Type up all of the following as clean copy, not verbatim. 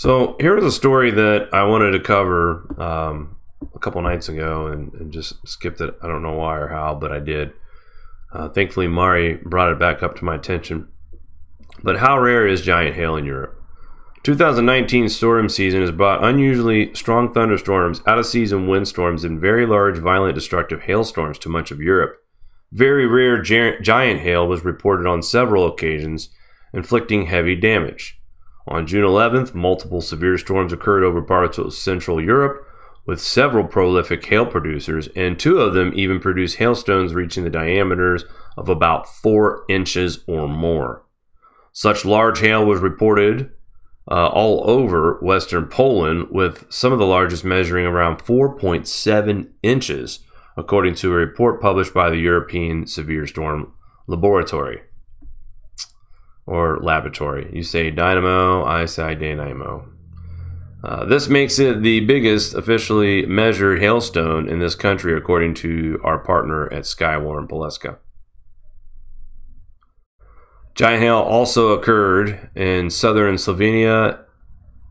So here's a story that I wanted to cover a couple nights ago and just skipped it. I don't know why or how, but I did. Thankfully, Mari brought it back up to my attention. But how rare is giant hail in Europe? 2019 storm season has brought unusually strong thunderstorms, out-of-season windstorms, and very large, violent, destructive hailstorms to much of Europe. Very rare giant hail was reported on several occasions, inflicting heavy damage. On June 11th, multiple severe storms occurred over parts of Central Europe, with several prolific hail producers, and two of them even produced hailstones reaching the diameters of about 4 inches or more. Such large hail was reported all over western Poland, with some of the largest measuring around 4.7 inches, according to a report published by the European Severe Storm Laboratory. Or laboratory. You say dynamo, I say dynamo. This makes it the biggest officially measured hailstone in this country, according to our partner at Skywarn Paleska. Giant hail also occurred in southern Slovenia,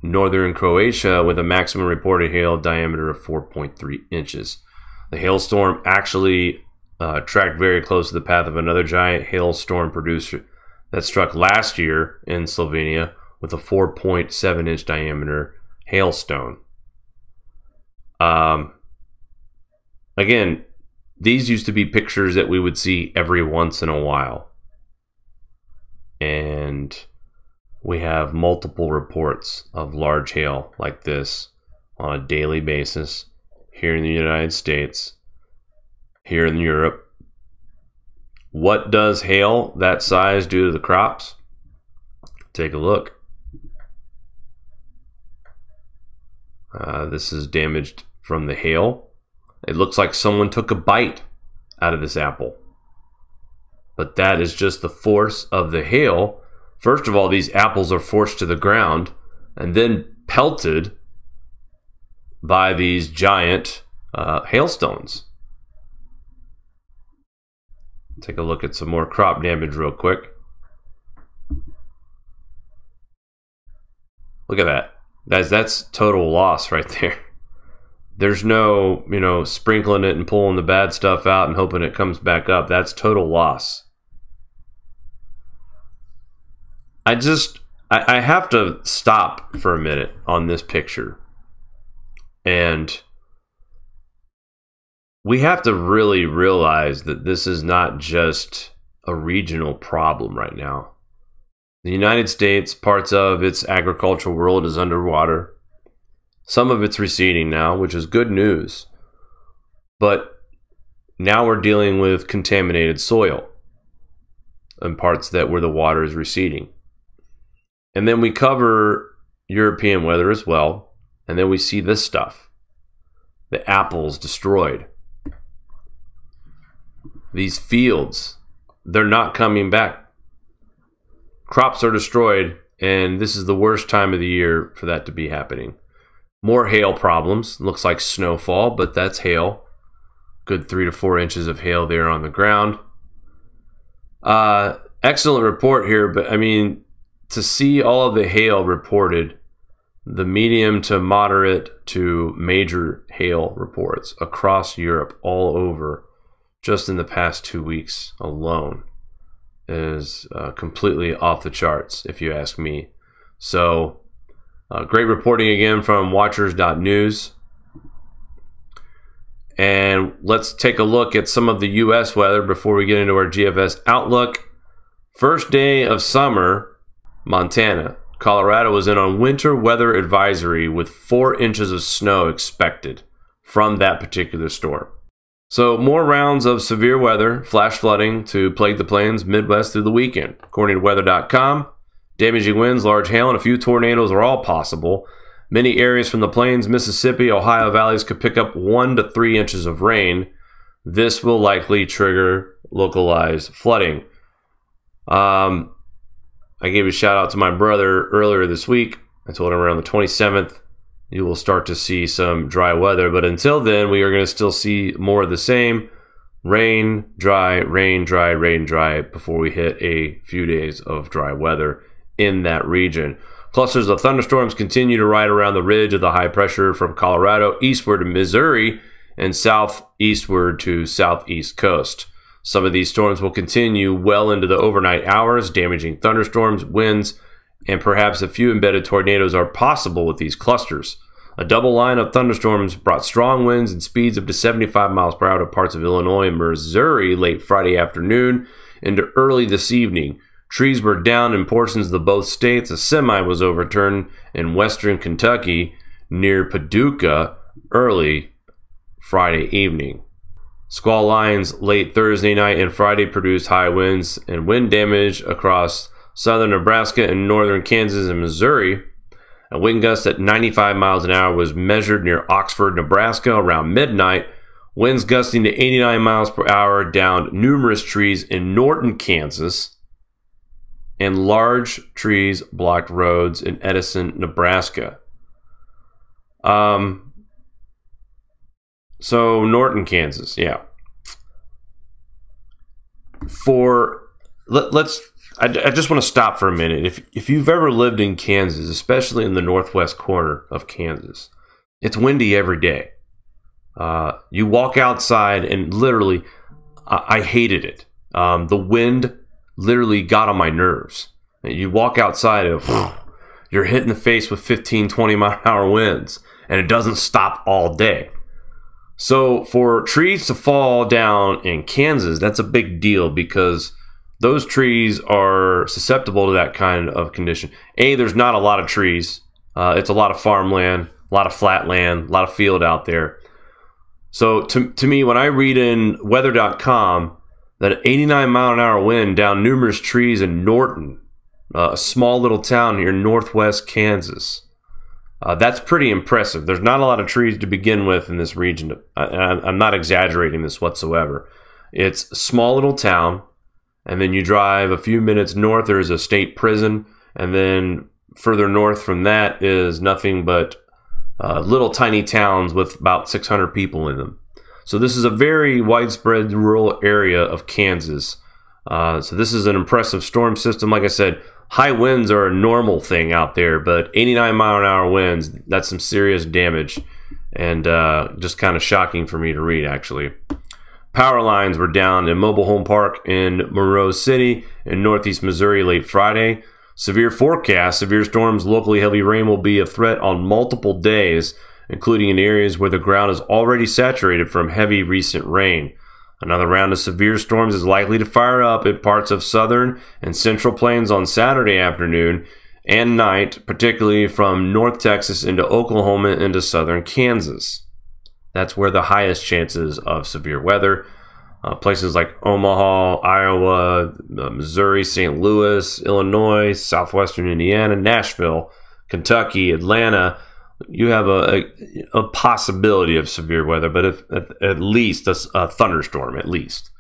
northern Croatia, with a maximum reported hail diameter of 4.3 inches. The hailstorm actually tracked very close to the path of another giant hailstorm producer that struck last year in Slovenia with a 4.7 inch diameter hailstone. Again, these used to be pictures that we would see every once in a while. And we have multiple reports of large hail like this on a daily basis here in the United States, here in Europe. What does hail that size do to the crops? Take a look. This is damaged from the hail. It looks like someone took a bite out of this apple. But that is just the force of the hail. First of all, these apples are forced to the ground and then pelted by these giant hailstones. Take a look at some more crop damage real quick. Look at that. That's total loss right there. There's no, sprinkling it and pulling the bad stuff out and hoping it comes back up. That's total loss. I have to stop for a minute on this picture. And we have to really realize that this is not just a regional problem right now. The United States, parts of its agricultural world is underwater. Some of it's receding now, which is good news. But now we're dealing with contaminated soil in parts where the water is receding. And then we cover European weather as well. And then we see this stuff. The apples destroyed. These fields, they're not coming back. Crops are destroyed, and this is the worst time of the year for that to be happening. More hail problems. Looks like snowfall, but that's hail. Good 3 to 4 inches of hail there on the ground. Excellent report here, but I mean, to see all of the hail reported, the medium to moderate to major hail reports across Europe, all over, just in the past 2 weeks alone, is completely off the charts, if you ask me. So, great reporting again from Watchers.news. And let's take a look at some of the U.S. weather before we get into our GFS outlook. First day of summer, Montana. Colorado was in on winter weather advisory with 4 inches of snow expected from that particular storm. So more rounds of severe weather, flash flooding to plague the plains Midwest through the weekend. According to weather.com, damaging winds, large hail, and a few tornadoes are all possible. Many areas from the plains, Mississippi, Ohio valleys could pick up 1 to 3 inches of rain. This will likely trigger localized flooding. I gave a shout out to my brother earlier this week. I told him around the 27th, you will start to see some dry weather. But until then, we are going to still see more of the same. Rain, dry, rain, dry, rain, dry before we hit a few days of dry weather in that region. Clusters of thunderstorms continue to ride around the ridge of the high pressure from Colorado eastward to Missouri and southeastward to southeast coast. Some of these storms will continue well into the overnight hours, damaging thunderstorms, winds, and perhaps a few embedded tornadoes are possible with these clusters. A double line of thunderstorms brought strong winds and speeds up to 75 miles per hour to parts of Illinois and Missouri late Friday afternoon into early this evening. Trees were down in portions of both states. A semi was overturned in western Kentucky near Paducah early Friday evening. Squall lines late Thursday night and Friday produced high winds and wind damage across southern Nebraska and northern Kansas and Missouri. A wind gust at 95 miles an hour was measured near Oxford, Nebraska around midnight. Winds gusting to 89 miles per hour downed numerous trees in Norton, Kansas, and large trees blocked roads in Edison, Nebraska. So Norton, Kansas, yeah. I just want to stop for a minute. If you've ever lived in Kansas, especially in the northwest corner of Kansas, it's windy every day. You walk outside and literally, I hated it. The wind literally got on my nerves. You walk outside and you're hit in the face with 15, 20 mile per hour winds, and it doesn't stop all day. So for trees to fall down in Kansas, that's a big deal because those trees are susceptible to that kind of condition. There's not a lot of trees. It's a lot of farmland, a lot of flat land, a lot of field out there. So to me, when I read in weather.com that 89 mile an hour wind down numerous trees in Norton, a small little town here in northwest Kansas, that's pretty impressive. There's not a lot of trees to begin with in this region. I'm not exaggerating this whatsoever. It's a small little town, and then you drive a few minutes north, there's a state prison, and then further north from that is nothing but little tiny towns with about 600 people in them. So this is a very widespread rural area of Kansas. So this is an impressive storm system. Like I said, high winds are a normal thing out there, but 89 mile an hour winds, that's some serious damage, and just kind of shocking for me to read, actually. Power lines were down in Mobile Home Park in Monroe City in northeast Missouri late Friday. Severe forecast, severe storms, locally heavy rain will be a threat on multiple days, including in areas where the ground is already saturated from heavy recent rain. Another round of severe storms is likely to fire up in parts of southern and central plains on Saturday afternoon and night, particularly from North Texas into Oklahoma into southern Kansas. That's where the highest chances of severe weather. Places like Omaha, Iowa, Missouri, St. Louis, Illinois, southwestern Indiana, Nashville, Kentucky, Atlanta, you have a possibility of severe weather, but at least a thunderstorm, at least.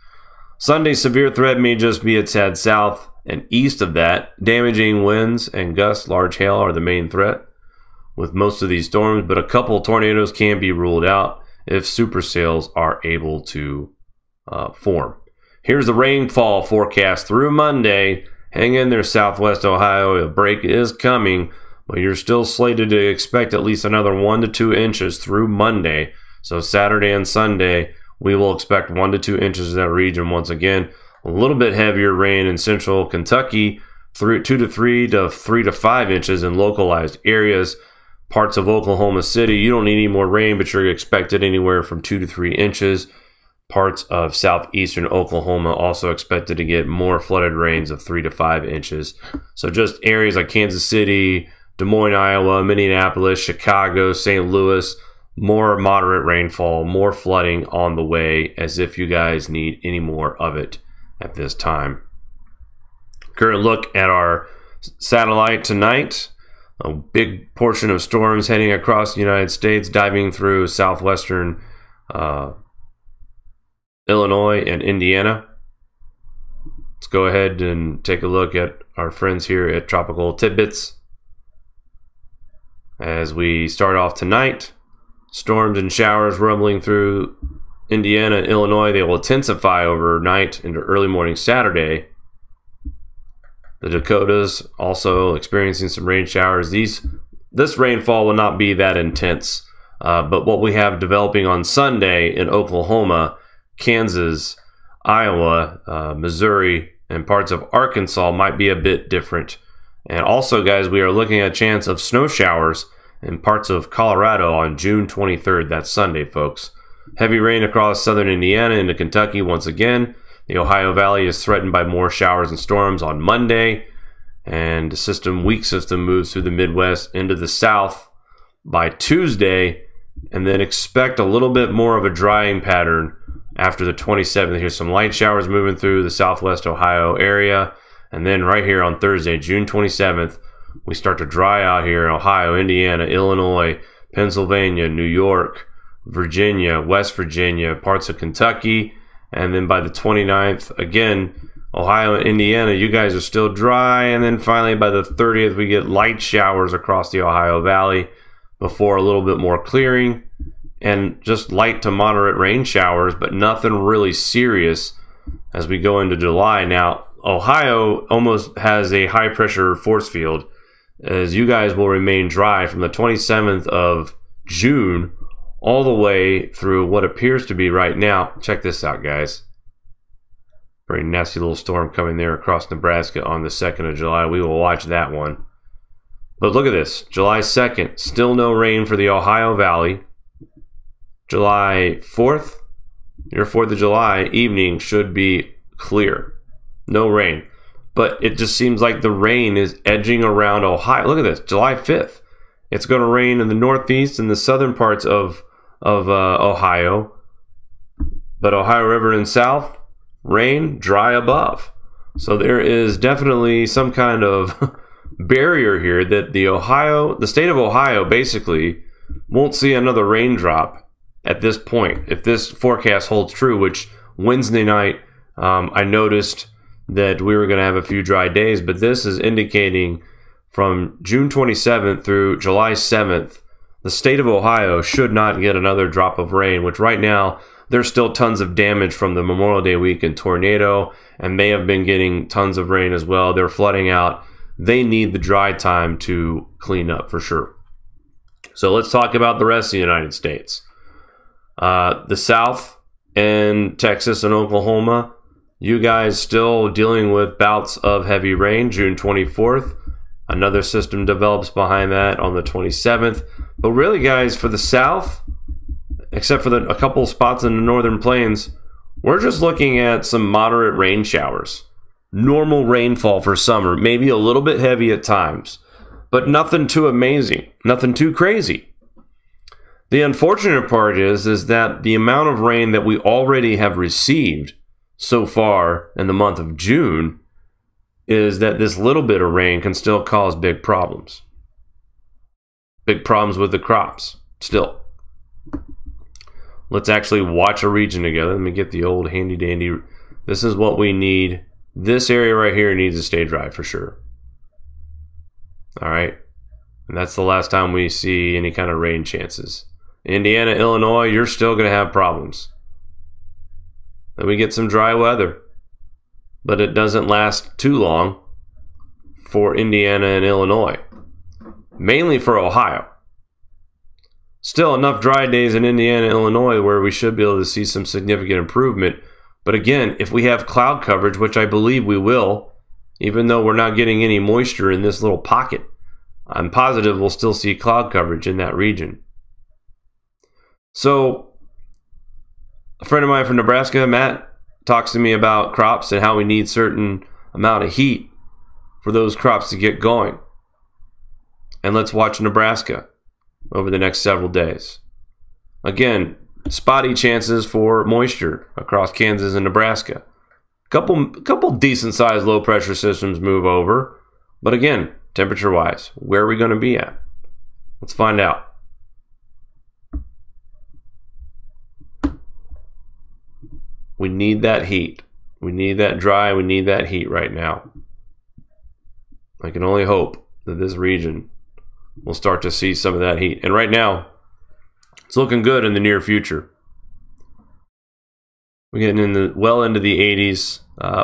Sunday's severe threat may just be a tad south and east of that. Damaging winds and gusts, large hail are the main threat with most of these storms, but a couple tornadoes can be ruled out if supercells are able to form. Here's the rainfall forecast through Monday. Hang in there, Southwest Ohio. A break is coming, but you're still slated to expect at least another 1 to 2 inches through Monday. So Saturday and Sunday, we will expect 1 to 2 inches in that region once again. A little bit heavier rain in central Kentucky, 2 to 3 to 3 to 5 inches in localized areas. Parts of Oklahoma City, you don't need any more rain, but you're expected anywhere from 2 to 3 inches. Parts of southeastern Oklahoma also expected to get more flooded rains of 3 to 5 inches. So just areas like Kansas City, Des Moines, Iowa, Minneapolis, Chicago, St. Louis, more moderate rainfall, more flooding on the way, as if you guys need any more of it at this time. Current look at our satellite tonight. A big portion of storms heading across the United States, diving through southwestern Illinois and Indiana. Let's go ahead and take a look at our friends here at Tropical Tidbits. As we start off tonight, storms and showers rumbling through Indiana and Illinois. They will intensify overnight into early morning Saturday. The Dakotas also experiencing some rain showers. This rainfall will not be that intense, but what we have developing on Sunday in Oklahoma, Kansas, Iowa, Missouri, and parts of Arkansas might be a bit different. And also, guys, we are looking at a chance of snow showers in parts of Colorado on June 23rd. That's Sunday, folks. Heavy rain across southern Indiana into Kentucky once again. The Ohio Valley is threatened by more showers and storms on Monday. And the weak system moves through the Midwest into the South by Tuesday. And then expect a little bit more of a drying pattern after the 27th. Here's some light showers moving through the Southwest Ohio area. And then right here on Thursday, June 27th, we start to dry out here in Ohio, Indiana, Illinois, Pennsylvania, New York, Virginia, West Virginia, parts of Kentucky. And then by the 29th, again, Ohio and Indiana, you guys are still dry. And then finally by the 30th, we get light showers across the Ohio Valley before a little bit more clearing and just light to moderate rain showers, but nothing really serious as we go into July. Now, Ohio almost has a high pressure force field, as you guys will remain dry from the 27th of June all the way through what appears to be right now. Check this out, guys. Very nasty little storm coming there across Nebraska on the 2nd of July. We will watch that one. But look at this. July 2nd, still no rain for the Ohio Valley. July 4th, your 4th of July evening should be clear. No rain. But it just seems like the rain is edging around Ohio. Look at this. July 5th. It's going to rain in the northeast and the southern parts of Ohio. But Ohio River and south, rain, dry above. So there is definitely some kind of barrier here that the state of Ohio basically won't see another raindrop at this point. If this forecast holds true, which Wednesday night I noticed that we were going to have a few dry days, but this is indicating from June 27th through July 7th, the state of Ohio should not get another drop of rain, which right now there's still tons of damage from the Memorial Day weekend tornado, and they have been getting tons of rain as well. They're flooding out. They need the dry time to clean up for sure. So let's talk about the rest of the United States. The South and Texas and Oklahoma, you guys still dealing with bouts of heavy rain. June 24th, another system develops behind that on the 27th. But really, guys, for the South, except for a couple spots in the northern plains, we're just looking at some moderate rain showers. Normal rainfall for summer, maybe a little bit heavy at times, but nothing too amazing, nothing too crazy. The unfortunate part is that the amount of rain that we already have received so far in the month of June is that this little bit of rain can still cause big problems. Big problems with the crops, still. Let's actually watch a region together. Let me get the old handy dandy. This is what we need. This area right here needs to stay dry for sure. All right. And that's the last time we see any kind of rain chances. Indiana, Illinois, you're still going to have problems. Then we get some dry weather. But it doesn't last too long for Indiana and Illinois. Mainly for Ohio. Still enough dry days in Indiana, Illinois where we should be able to see some significant improvement. But again, if we have cloud coverage, which I believe we will, even though we're not getting any moisture in this little pocket, I'm positive we'll still see cloud coverage in that region. So, a friend of mine from Nebraska, Matt, talks to me about crops and how we need certain amount of heat for those crops to get going. And let's watch Nebraska over the next several days. Again, spotty chances for moisture across Kansas and Nebraska. Couple decent sized low pressure systems move over, but again, temperature wise, where are we going to be at? Let's find out. We need that heat. We need that dry. We need that heat right now. I can only hope that this region will start to see some of that heat. And right now, it's looking good in the near future. We're getting well into the 80s.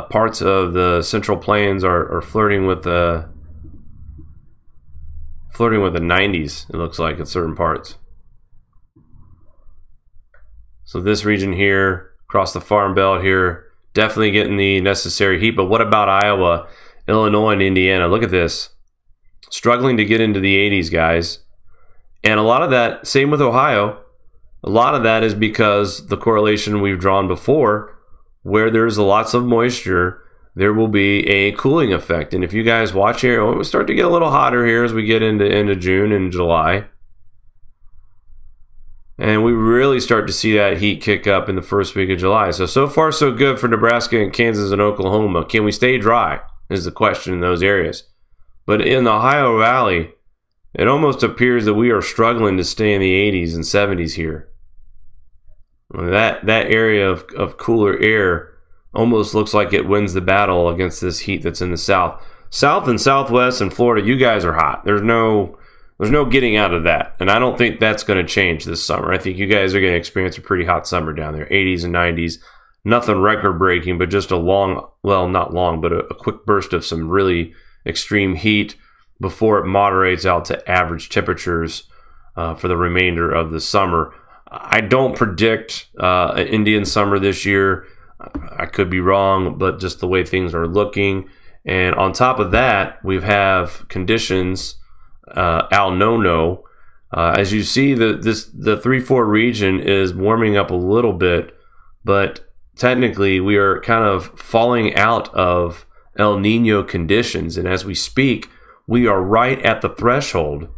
Parts of the Central Plains are flirting with the 90s. It looks like in certain parts. So this region here, across the Farm Belt here, definitely getting the necessary heat. But what about Iowa, Illinois, and Indiana? Look at this. Struggling to get into the 80s, guys. And a lot of that, same with Ohio, a lot of that is because the correlation we've drawn before, where there's lots of moisture, there will be a cooling effect. And if you guys watch here, we'll start to get a little hotter here as we get into June and July. And we really start to see that heat kick up in the first week of July. So far so good for Nebraska and Kansas and Oklahoma. Can we stay dry is the question in those areas. But in the Ohio Valley, it almost appears that we are struggling to stay in the 80s and 70s here. That area of cooler air almost looks like it wins the battle against this heat that's in the south. South and southwest and Florida, you guys are hot. There's no getting out of that. And I don't think that's going to change this summer. I think you guys are going to experience a pretty hot summer down there, 80s and 90s. Nothing record-breaking, but just a long, well, not long, but a quick burst of some really extreme heat before it moderates out to average temperatures for the remainder of the summer. I don't predict an Indian summer this year. I could be wrong, but just the way things are looking. And on top of that, we have conditions El Nino. As you see, the 3-4 region is warming up a little bit, but technically we are kind of falling out of El Nino conditions. And as we speak, we are right at the threshold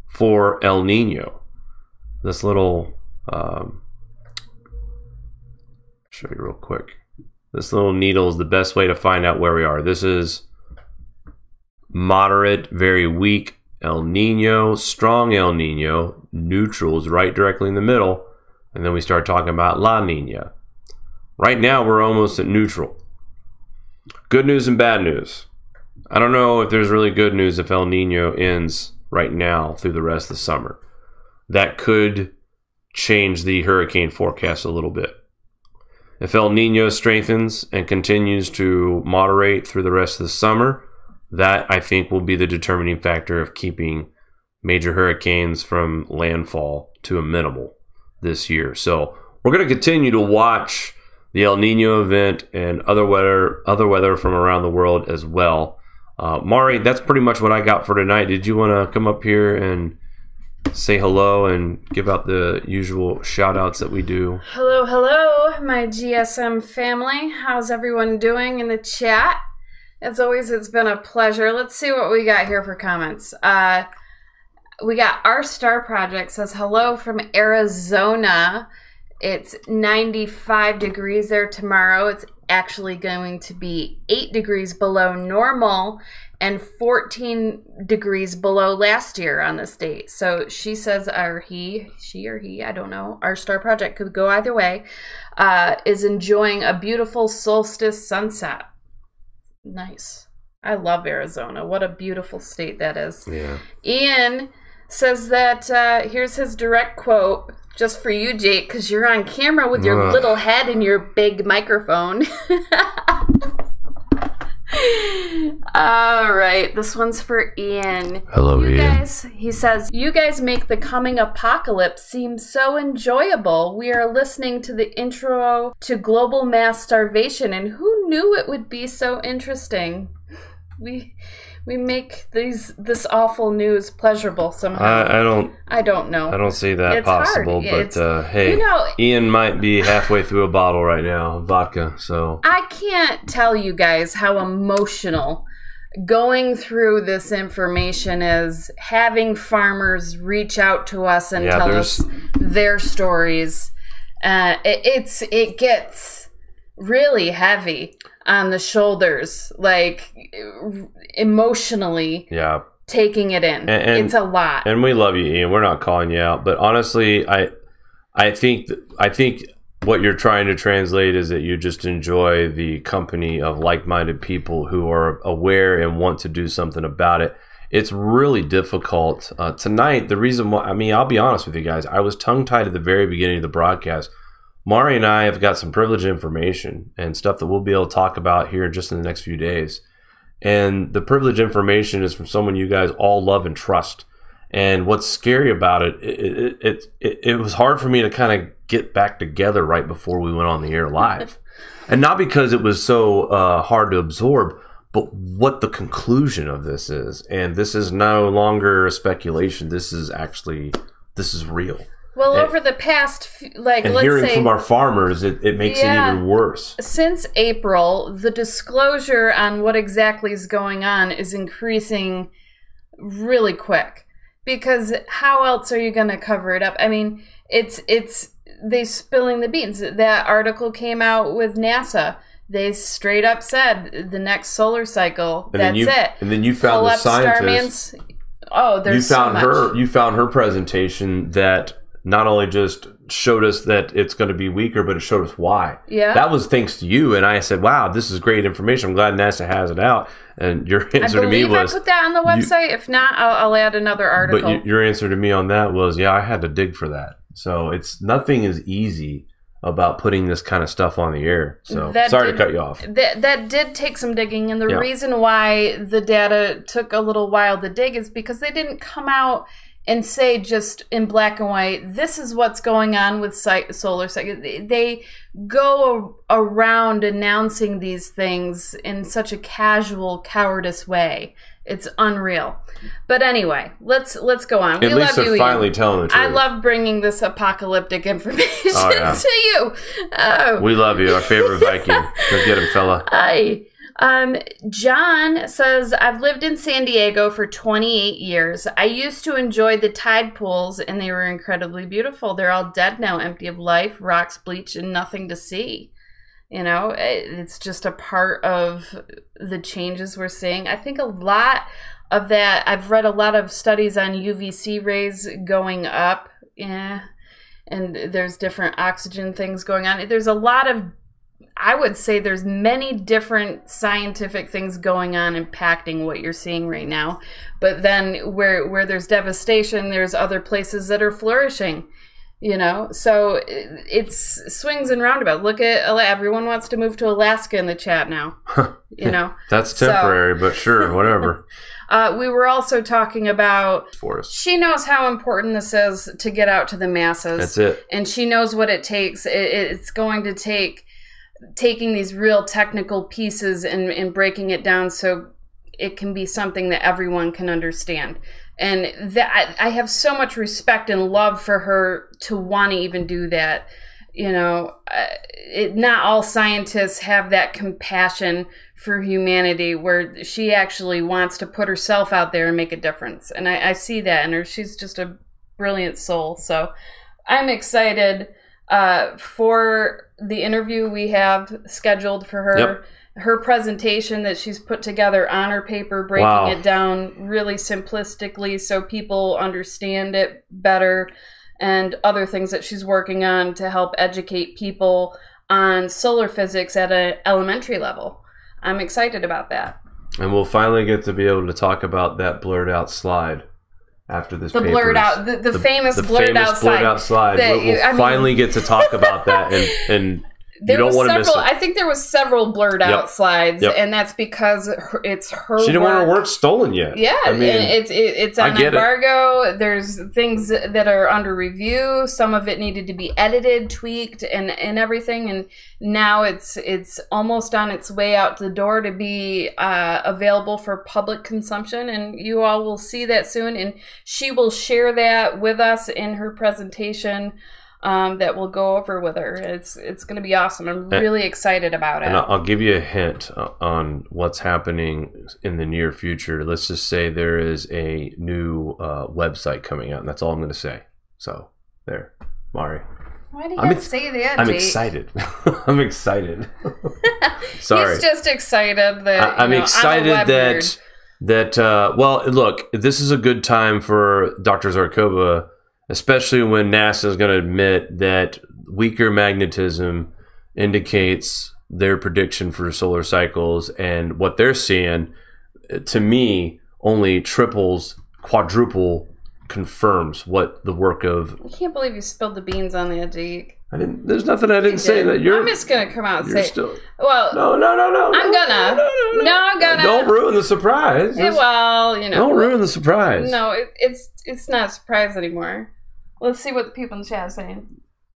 for El Nino. This little, show you real quick. This little needle is the best way to find out where we are. This is moderate, very weak El Nino, strong El Nino, neutral is right directly in the middle, and then we start talking about La Nina. Right now, we're almost at neutral. Good news and bad news. I don't know if there's really good news if El Nino ends right now through the rest of the summer. That could change the hurricane forecast a little bit. If El Nino strengthens and continues to moderate through the rest of the summer, that I think will be the determining factor of keeping major hurricanes from landfall to a minimal this year. So we're going to continue to watch the El Nino event and other weather from around the world as well. Mari, that's pretty much what I got for tonight. Did you want to come up here and say hello and give out the usual shout outs that we do? Hello, my GSM family. How's everyone doing in the chat? As always, it's been a pleasure. Let's see what we got here for comments. We got Our Star Project says hello from Arizona. It's 95 degrees there tomorrow. It's actually going to be 8 degrees below normal and 14 degrees below last year on this date. So she says, she or he, I don't know, Our Star Project, could go either way, is enjoying a beautiful solstice sunset. Nice. I love Arizona. What a beautiful state that is. Yeah. Ian says that, here's his direct quote, just for you, Jake, because you're on camera with your little head and your big microphone. All right, this one's for Ian. Hello, Ian. Guys, he says, you guys make the coming apocalypse seem so enjoyable. We are listening to the intro to global mass starvation, and who knew it would be so interesting? We make this awful news pleasurable somehow. I don't know. I don't see that it's possible, hard. But hey, you know, Ian might be halfway through a bottle right now, vodka. So I can't tell you guys how emotional going through this information is. Having farmers reach out to us and tell us their stories, it gets really heavy on the shoulders, like emotionally. Yeah. Taking it in. And it's a lot. And we love you, Ian. We're not calling you out, but honestly, I think what you're trying to translate is that you just enjoy the company of like-minded people who are aware and want to do something about it. It's really difficult. Tonight, the reason why, I mean, I'll be honest with you guys, I was tongue-tied at the very beginning of the broadcast. Mari and I have got some privileged information and stuff that we'll be able to talk about here just in the next few days. And the privileged information is from someone you guys all love and trust. And what's scary about it was hard for me to kind of get back together right before we went on the air live. And not because it was so hard to absorb, but what the conclusion of this is. And this is no longer a speculation. This is real. Well, over the past, let's hearing say, from our farmers, it makes it even worse. Since April, the disclosure on what exactly is going on is increasing really quick. Because how else are you going to cover it up? I mean, they spilling the beans. That article came out with NASA. They straight up said the next solar cycle. That's it. And then you found the scientist. There's so much. You found her presentation that not only just showed us that it's going to be weaker, but it showed us why. Yeah, that was thanks to you. And I said, "Wow, this is great information. I'm glad NASA has it out." And your answer to me was, I put that on the website. If not, I'll add another article. But your answer to me on that was, yeah, I had to dig for that. So nothing is easy about putting this kind of stuff on the air. So sorry to cut you off. That did take some digging. And the reason why the data took a little while to dig is because they didn't come out and say just in black and white, this is what's going on with solar cycles. They go around announcing these things in such a casual, cowardice way. It's unreal. But anyway, let's go on. At least they're finally telling the truth. I love bringing this apocalyptic information to you. We love you, our favorite Viking. Go get him, fella. Hi. John says, I've lived in San Diego for 28 years. I used to enjoy the tide pools, and they were incredibly beautiful. They're all dead now, empty of life, rocks bleached, and nothing to see. You know, it's just a part of the changes we're seeing. I think a lot of that, I've read a lot of studies on UVC rays going up. Yeah, and there's different oxygen things going on. There's a lot of, I would say there's many different scientific things going on impacting what you're seeing right now. But then where there's devastation, there's other places that are flourishing, you know? So it's swings and roundabouts. Look at, everyone wants to move to Alaska in the chat now, you know? That's temporary, but sure, whatever. We were also talking about, Forest. She knows how important this is to get out to the masses. That's it. And she knows what it takes. It's going to take taking these real technical pieces and breaking it down so it can be something that everyone can understand. And that I have so much respect and love for her to want to even do that. You know, not all scientists have that compassion for humanity where she actually wants to put herself out there and make a difference. And I see that in her. She's just a brilliant soul. So I'm excited for the interview we have scheduled for her. Yep. Her presentation that she's put together on her paper, breaking it down really simplistically so people understand it better, and other things that she's working on to help educate people on solar physics at an elementary level. I'm excited about that. And we'll finally get to be able to talk about that blurred out slide after this paper. The famous blurred out slide. We'll finally get to talk about that, and you don't want to miss it. I think there was several blurred out slides, and that's because it's her. She didn't want her work stolen yet. Yeah, I mean, it's on embargo. There's things that are under review. Some of it needed to be edited, tweaked, and everything. And now it's almost on its way out the door to be available for public consumption. And you all will see that soon. And she will share that with us in her presentation. That we'll go over with her. It's going to be awesome. I'm really excited about it. And I'll give you a hint on what's happening in the near future. Let's just say there is a new website coming out, and that's all I'm going to say. So, there, Mari. Why did you say that, I'm excited. I'm excited. Sorry. He's just excited that I'm excited that well, look, this is a good time for Dr. Zarkova, especially when NASA is going to admit that weaker magnetism indicates their prediction for solar cycles, and what they're seeing, to me, only triples, quadruple confirms what the work of... I can't believe you spilled the beans on that, Jake. I didn't. There's nothing I didn't say that you're. I'm just gonna come out and say. Still, well, no. I'm gonna. No, I'm gonna. Don't ruin the surprise. Well, you know. Don't ruin the surprise. No, it's not a surprise anymore. Let's see what the people in the chat are saying.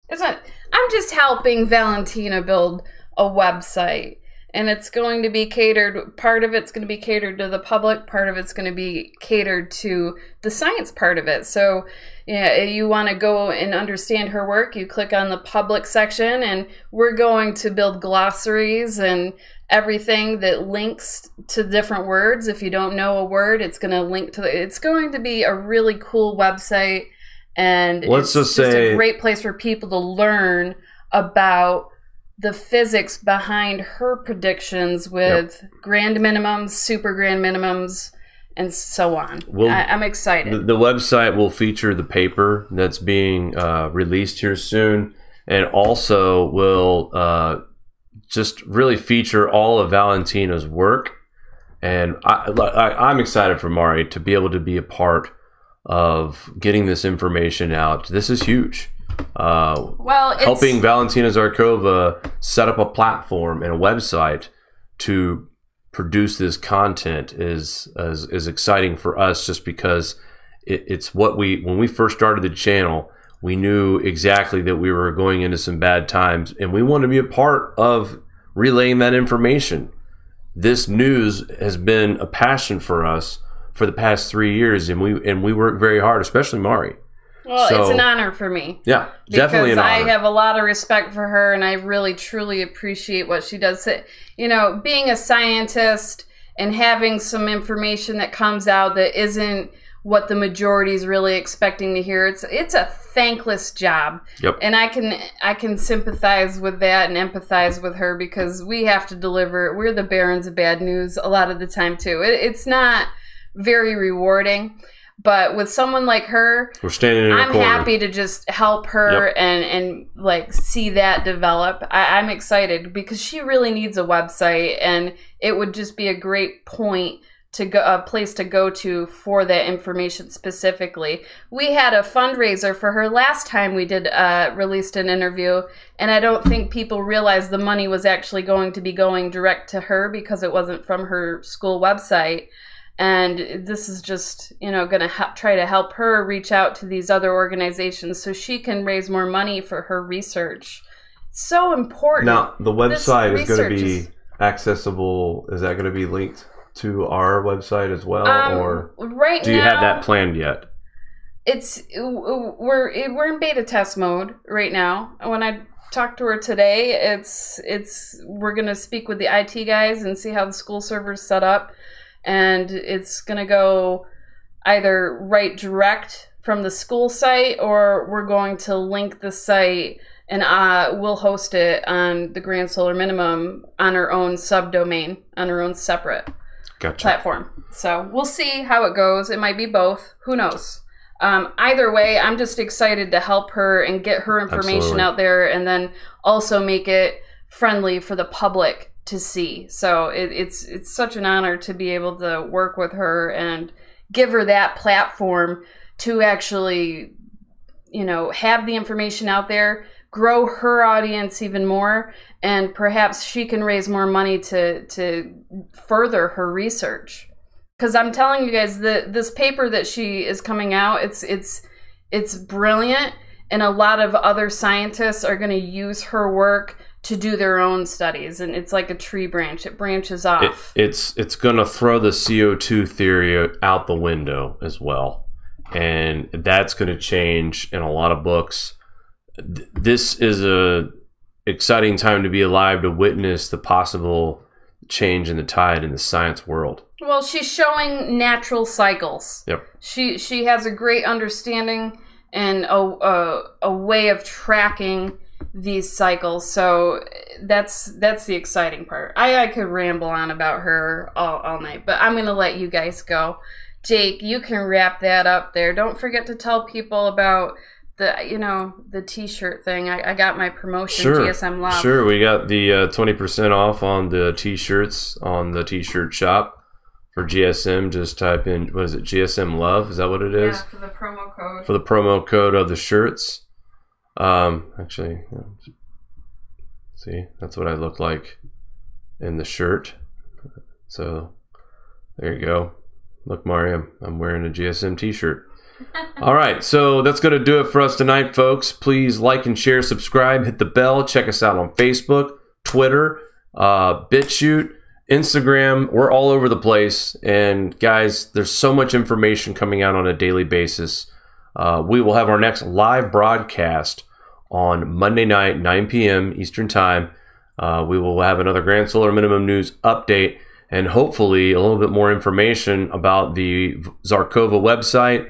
It's not. I'm just helping Valentina build a website. And it's going to be catered, part of it's going to be catered to the public, part of it's going to be catered to the science part of it. So yeah, you want to go and understand her work, you click on the public section, and we're going to build glossaries and everything that links to different words. If you don't know a word, it's going to link to it's going to be a really cool website, and it's just a great place for people to learn about the physics behind her predictions with grand minimums, super grand minimums, and so on. I'm excited. The website will feature the paper that's being released here soon, and also will just really feature all of Valentina's work. And I'm excited for Mari to be able to be a part of getting this information out. This is huge. Helping Valentina Zarkova set up a platform and a website to produce this content is exciting for us, just because it's what when we first started the channel, we knew exactly that we were going into some bad times, and we want to be a part of relaying that information. This news has been a passion for us for the past 3 years, and we work very hard, especially Mari. Well, it's an honor for me. Yeah, definitely an honor. Because I have a lot of respect for her, and I really, truly appreciate what she does. You know, being a scientist and having some information that comes out that isn't what the majority is really expecting to hear, it's a thankless job. Yep. And I can sympathize with that and empathize with her, because we have to deliver. We're the barons of bad news a lot of the time, too. It's not very rewarding. But with someone like her, we're standing in I'm happy to just help her and like see that develop. I'm excited because she really needs a website, and it would just be a great point to go, a place to go to for that information specifically. We had a fundraiser for her last time we did released an interview, and I don't think people realized the money was actually going to be going direct to her because it wasn't from her school website. And this is just, you know, going to try to help her reach out to these other organizations so she can raise more money for her research. It's so important. Now, the website is going to be accessible. Is that going to be linked to our website as well, or right do you have that planned yet? We're in beta test mode right now. When I talked to her today, we're going to speak with the IT guys and see how the school server's set up. And it's going to go either right direct from the school site, or we're going to link the site and we'll host it on the Grand Solar Minimum on our own subdomain, on our own separate platform. So we'll see how it goes. It might be both. Who knows? Either way, I'm just excited to help her and get her information out there, and then also make it friendly for the public to see. So it's such an honor to be able to work with her and give her that platform to actually, you know, have the information out there, grow her audience even more, and perhaps she can raise more money to further her research. Because I'm telling you guys, this paper that she is coming out, it's brilliant, and a lot of other scientists are going to use her work to do their own studies, and it's like a tree branch. It branches off. It's going to throw the CO2 theory out the window as well, and that's going to change in a lot of books. This is a exciting time to be alive to witness the possible change in the tide in the science world. Well, she's showing natural cycles. Yep. She has a great understanding and a way of tracking these cycles. So that's the exciting part. I could ramble on about her all night, but I'm going to let you guys go. Jake, you can wrap that up there. Don't forget to tell people about the t-shirt thing. I got my promotion, sure. GSM Love. Sure, we got the 20% off on the t-shirts on the t-shirt shop for GSM. Just type in, what is it, GSM Love? Is that what it is? Yeah, for the promo code. For the promo code of the shirts. Actually, see, that's what I look like in the shirt. So there you go. Look, Mario, I'm wearing a GSM t-shirt. All right, so that's going to do it for us tonight, folks. Please like and share, subscribe, hit the bell. Check us out on Facebook, Twitter, BitChute, Instagram. We're all over the place. And guys, there's so much information coming out on a daily basis. We will have our next live broadcast on Monday night, 9 p.m. Eastern Time. We will have another Grand Solar Minimum News update and hopefully a little bit more information about the Zarkova website.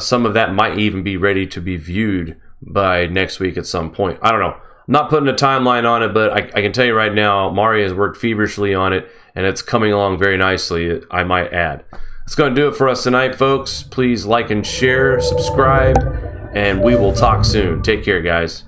Some of that might even be ready to be viewed by next week at some point. I don't know. I'm not putting a timeline on it, but I can tell you right now, Mari has worked feverishly on it, and it's coming along very nicely, I might add. That's going to do it for us tonight, folks. Please like and share, subscribe, and we will talk soon. Take care, guys.